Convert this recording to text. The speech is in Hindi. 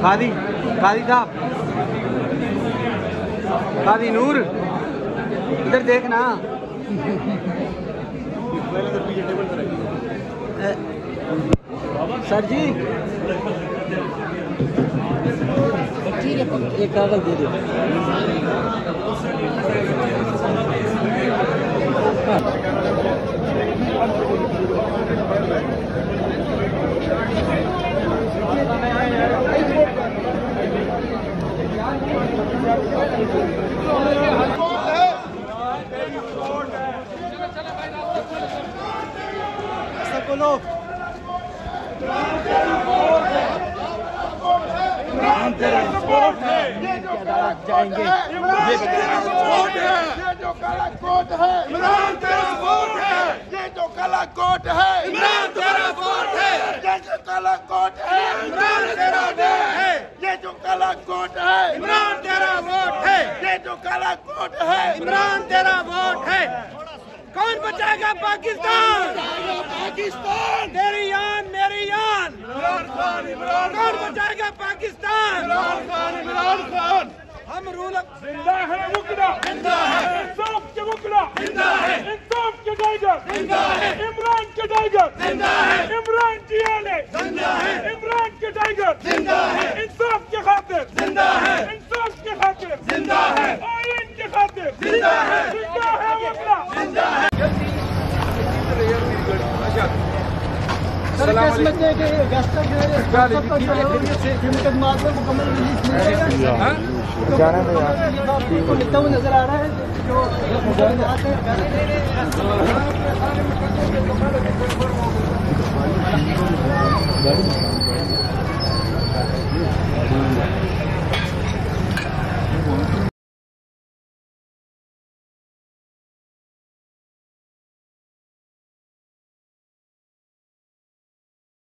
कादी कादी साहब, कादी नूर इधर देखना। सर जी ठीक है, एक कागज दे दो। बोलो जाएंगे। ये जो काला कोट है इमरान तेरा वोट है। ये जो काला कोट है इमरान तेरा वोट है। ये जो काला कोट है इमरान तेरा वोट है। ये जो काला कोट है इमरान तेरा वोट है। ये जो काला कोट है इमरान तेरा वोट है। कौन बचाएगा पाकिस्तान? पाकिस्तान तेरी जान मेरी जान। इमरान खान, इमरान कौन बचाएगा पाकिस्तान? इमरान खान, इमरान खान। हम रूल जिंदा है मुकदा, जिंदा है इंसाफ के मुकदा, जिंदा है इंसाफ के टाइगर, जिंदा है इमरान के टाइगर, जिंदा है इमरान जियाले, जिंदा है इमरान के टाइगर, जिंदा है इंसाफ के खातिर, जिंदा है इंसाफ के खातिर, जिंदा है आईन के खातिर, जिंदा है मुकदा, जिंदा है। मुकम्मल रिलीज लिखता हुआ नजर आ रहा है जो